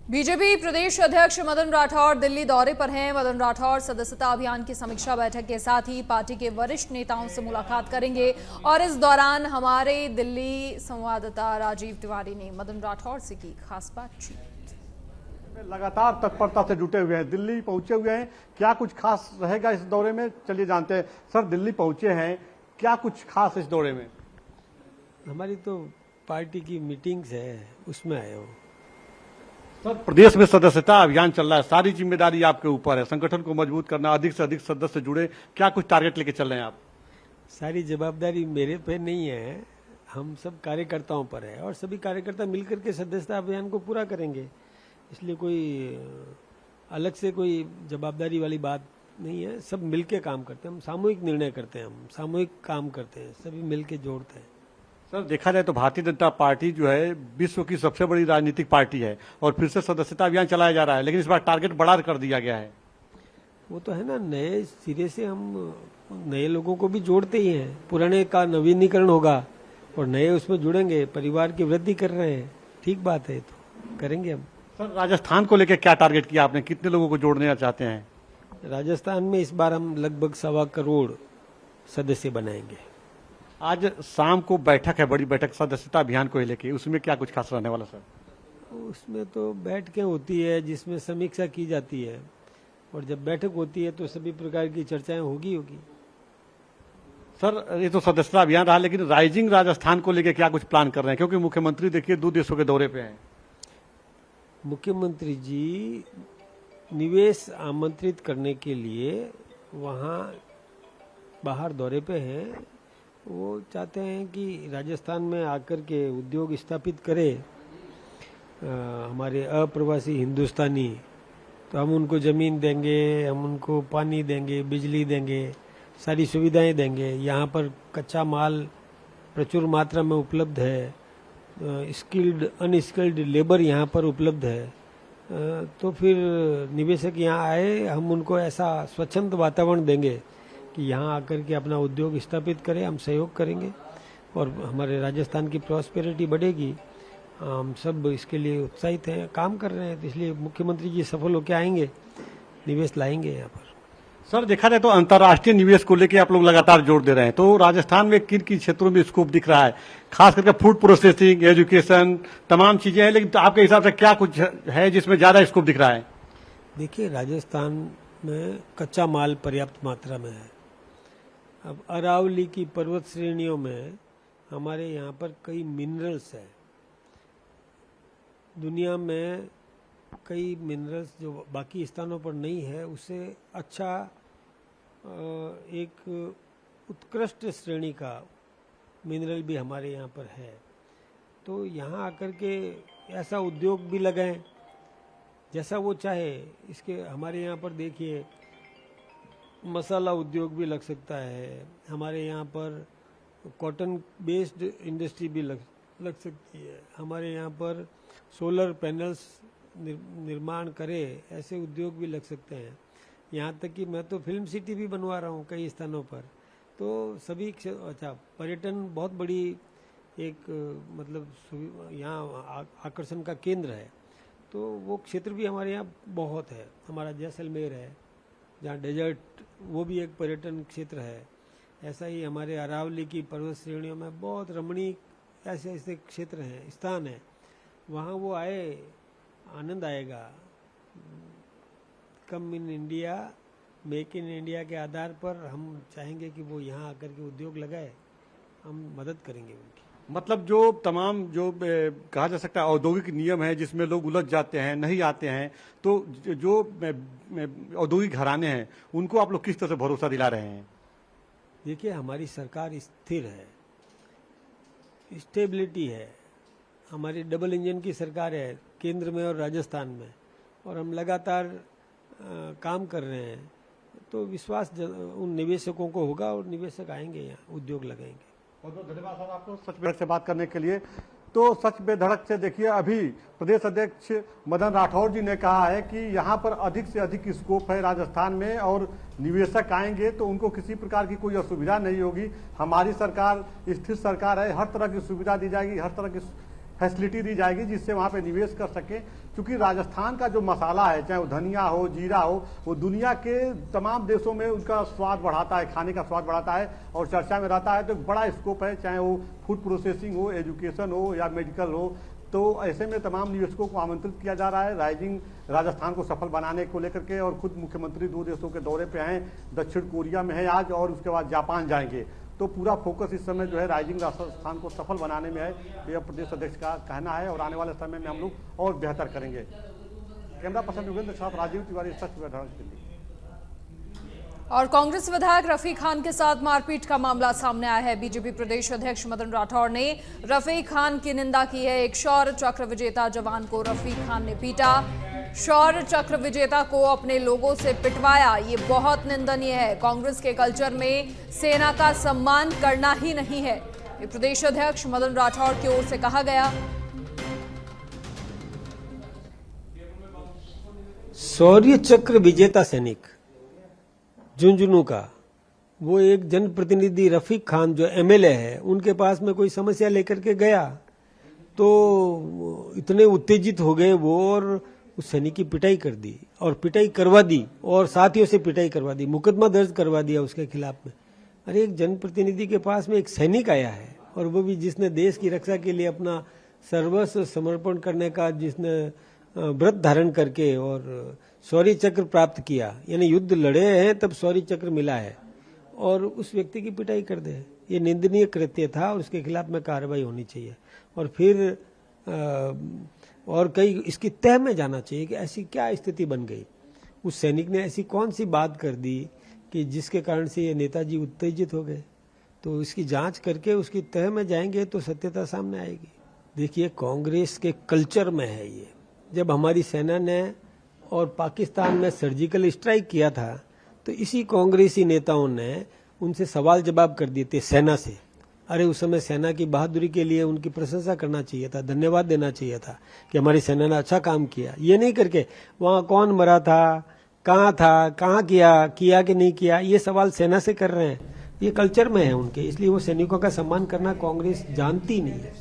BJP प्रदेश अध्यक्ष मदन राठौर दिल्ली दौरे पर हैं। मदन राठौर सदस्यता अभियान की समीक्षा बैठक के साथ ही पार्टी के वरिष्ठ नेताओं से मुलाकात करेंगे और इस दौरान हमारे दिल्ली संवाददाता राजीव तिवारी ने मदन राठौर से की खास बातचीत। लगातार तत्परता से जुटे हुए हैं, दिल्ली पहुंचे हुए हैं। क्या कुछ खास रहेगा इस दौरे में, चलिए जानते हैं। सर, दिल्ली पहुंचे हैं, क्या कुछ खास इस दौरे में? हमारी तो पार्टी की मीटिंग्स है, उसमें आए हो। सर, प्रदेश में सदस्यता अभियान चल रहा है, सारी जिम्मेदारी आपके ऊपर है, संगठन को मजबूत करना, अधिक से अधिक सदस्य जुड़े, क्या कुछ टारगेट लेके चल रहे हैं आप? सारी जवाबदारी मेरे पे नहीं है, हम सब कार्यकर्ताओं पर है और सभी कार्यकर्ता मिलकर के सदस्यता अभियान को पूरा करेंगे। इसलिए कोई अलग से कोई जवाबदारी वाली बात नहीं है, सब मिलके काम करते हैं। हम सामूहिक निर्णय करते हैं, हम सामूहिक काम करते हैं, सभी मिलके जोड़ते हैं। सर, देखा जाए तो भारतीय जनता पार्टी जो है विश्व की सबसे बड़ी राजनीतिक पार्टी है और फिर से सदस्यता अभियान चलाया जा रहा है, लेकिन इस बार टारगेट बड़ा कर दिया गया है। वो तो है ना, नए सिरे से हम नए लोगों को भी जोड़ते ही हैं, पुराने का नवीनीकरण होगा और नए उसमें जुड़ेंगे, परिवार की वृद्धि कर रहे हैं, ठीक बात है, तो करेंगे हम। सर, राजस्थान को लेकर क्या टारगेट किया आपने, कितने लोगों को जोड़ना चाहते हैं? राजस्थान में इस बार हम लगभग 1.25 करोड़ सदस्य बनाएंगे। आज शाम को बैठक है, बड़ी बैठक सदस्यता अभियान को लेकर, उसमें क्या कुछ खास रहने वाला? सर, उसमें तो बैठकें होती है जिसमें समीक्षा की जाती है और जब बैठक होती है तो सभी प्रकार की चर्चाएं होगी। सर, ये तो सदस्यता अभियान रहा, लेकिन राइजिंग राजस्थान को लेकर क्या कुछ प्लान कर रहे हैं, क्योंकि मुख्यमंत्री देखिए 2 देशों के दौरे पे हैं। मुख्यमंत्री जी निवेश आमंत्रित करने के लिए वहाँ बाहर दौरे पे हैं। वो चाहते हैं कि राजस्थान में आकर के उद्योग स्थापित करे हमारे अप्रवासी हिंदुस्तानी। तो हम उनको ज़मीन देंगे, हम उनको पानी देंगे, बिजली देंगे, सारी सुविधाएं देंगे। यहाँ पर कच्चा माल प्रचुर मात्रा में उपलब्ध है, स्किल्ड अनस्किल्ड लेबर यहाँ पर उपलब्ध है। तो फिर निवेशक यहाँ आए, हम उनको ऐसा स्वच्छंद वातावरण देंगे कि यहाँ आकर के अपना उद्योग स्थापित करें, हम सहयोग करेंगे और हमारे राजस्थान की प्रॉस्पेरिटी बढ़ेगी। हम सब इसके लिए उत्साहित हैं, काम कर रहे हैं, तो इसलिए मुख्यमंत्री जी सफल होकर आएंगे, निवेश लाएंगे यहाँ पर। सर, देखा जाए तो अंतर्राष्ट्रीय निवेश को लेकर आप लोग लगातार जोर दे रहे हैं, तो राजस्थान में किन किन क्षेत्रों में स्कोप दिख रहा है? खास करके फूड प्रोसेसिंग, एजुकेशन, तमाम चीजें हैं, लेकिन तो आपके हिसाब से क्या कुछ है जिसमें ज्यादा स्कोप दिख रहा है? देखिए, राजस्थान में कच्चा माल पर्याप्त मात्रा में है। अब अरावली की पर्वत श्रेणियों में हमारे यहाँ पर कई मिनरल्स हैं। दुनिया में कई मिनरल्स जो बाकी स्थानों पर नहीं है, उससे अच्छा एक उत्कृष्ट श्रेणी का मिनरल भी हमारे यहाँ पर है। तो यहाँ आकर के ऐसा उद्योग भी लगाएं जैसा वो चाहे। इसके हमारे यहाँ पर देखिए, मसाला उद्योग भी लग सकता है, हमारे यहाँ पर कॉटन बेस्ड इंडस्ट्री भी लग सकती है, हमारे यहाँ पर सोलर पैनल्स निर्माण करे ऐसे उद्योग भी लग सकते हैं। यहाँ तक कि मैं तो फिल्म सिटी भी बनवा रहा हूँ कई स्थानों पर। तो सभी अच्छा, पर्यटन बहुत बड़ी एक मतलब यहाँ आकर्षण का केंद्र है, तो वो क्षेत्र भी हमारे यहाँ बहुत है। हमारा जैसलमेर है जहाँ डेजर्ट, वो भी एक पर्यटन क्षेत्र है। ऐसा ही हमारे अरावली की पर्वत श्रेणियों में बहुत रमणीक ऐसे ऐसे क्षेत्र हैं, स्थान है, वहाँ वो आए, आनंद आएगा। Come in India, make in India के आधार पर हम चाहेंगे कि वो यहाँ आकर के उद्योग लगाए, हम मदद करेंगे उनकी। मतलब जो तमाम जो कहा जा सकता है औद्योगिक नियम है जिसमें लोग उलझ जाते हैं, नहीं आते हैं, तो जो औद्योगिक घराने हैं उनको आप लोग किस तरह से भरोसा दिला रहे हैं? देखिए, हमारी सरकार स्थिर है, स्टेबिलिटी है, हमारी डबल इंजन की सरकार है केंद्र में और राजस्थान में, और हम लगातार काम कर रहे हैं। तो विश्वास उन निवेशकों को होगा और निवेशक आएंगे, यहाँ उद्योग लगाएंगे। बहुत धन्यवाद सर आपको सच बेधड़क से बात करने के लिए। तो सच बेधड़क से देखिए, अभी प्रदेश अध्यक्ष मदन राठौर जी ने कहा है कि यहाँ पर अधिक से अधिक स्कोप है राजस्थान में और निवेशक आएंगे तो उनको किसी प्रकार की कोई असुविधा नहीं होगी। हमारी सरकार स्थिर सरकार है, हर तरह की सुविधा दी जाएगी, हर तरह की फैसिलिटी दी जाएगी जिससे वहाँ पे निवेश कर सकें, क्योंकि राजस्थान का जो मसाला है, चाहे वो धनिया हो, जीरा हो, वो दुनिया के तमाम देशों में उनका स्वाद बढ़ाता है, खाने का स्वाद बढ़ाता है और चर्चा में रहता है। तो बड़ा स्कोप है, चाहे वो फूड प्रोसेसिंग हो, एजुकेशन हो या मेडिकल हो। तो ऐसे में तमाम निवेशकों को आमंत्रित किया जा रहा है राइजिंग राजस्थान को सफल बनाने को लेकर के। और खुद मुख्यमंत्री 2 देशों के दौरे पे हैं, दक्षिण कोरिया में है आज और उसके बाद जापान जाएंगे। तो पूरा फोकस इस समय जो है राइजिंग राजस्थान को सफल बनाने में है, यह प्रदेश अध्यक्ष का कहना है। और आने वाले समय में हम लोग और बेहतर करेंगे। कैमरा पर्सन योगेंद्र के साथ राजीव तिवारी, सच में धड़क, दिल्ली। और कांग्रेस विधायक रफीक खान के साथ मारपीट का मामला सामने आया है। बीजेपी प्रदेश अध्यक्ष मदन राठौड़ ने रफीक खान की निंदा की है। एक शौर्य चक्र विजेता जवान को रफीक खान ने पीटा। शौर्य चक्र विजेता को अपने लोगों से पिटवाया, ये बहुत निंदनीय है। कांग्रेस के कल्चर में सेना का सम्मान करना ही नहीं है, ये प्रदेश अध्यक्ष मदन राठौड़ की ओर से कहा गया। शौर्य चक्र विजेता सैनिक झुंझुनू का वो एक जनप्रतिनिधि रफीक खान जो एमएलए है, उनके पास में कोई समस्या लेकर के गया तो इतने उत्तेजित हो गए वो और उस सैनिक की पिटाई कर दी और पिटाई करवा दी और साथियों से पिटाई करवा दी, मुकदमा दर्ज करवा दिया उसके खिलाफ में। अरे एक जनप्रतिनिधि के पास में एक सैनिक आया है और वो भी जिसने देश की रक्षा के लिए अपना सर्वस्व समर्पण करने का, जिसने व्रत धारण करके और शौर्य चक्र प्राप्त किया, यानी युद्ध लड़े हैं तब शौर्य चक्र मिला है, और उस व्यक्ति की पिटाई कर दे, ये निंदनीय कृत्य था और उसके खिलाफ में कार्रवाई होनी चाहिए। और फिर और कई इसकी तह में जाना चाहिए कि ऐसी क्या स्थिति बन गई, उस सैनिक ने ऐसी कौन सी बात कर दी कि जिसके कारण से ये नेताजी उत्तेजित हो गए। तो इसकी जांच करके उसकी तह में जाएंगे तो सत्यता सामने आएगी। देखिए कांग्रेस के कल्चर में है ये। जब हमारी सेना ने और पाकिस्तान में सर्जिकल स्ट्राइक किया था तो इसी कांग्रेसी नेताओं ने उनसे सवाल जवाब कर दिए थे सेना से। अरे उस समय सेना की बहादुरी के लिए उनकी प्रशंसा करना चाहिए था, धन्यवाद देना चाहिए था कि हमारी सेना ने अच्छा काम किया। ये नहीं करके वहाँ कौन मरा था, कहाँ किया कि नहीं किया, ये सवाल सेना से कर रहे हैं। ये कल्चर में है उनके, इसलिए वो सैनिकों का सम्मान करना कांग्रेस जानती नहीं है।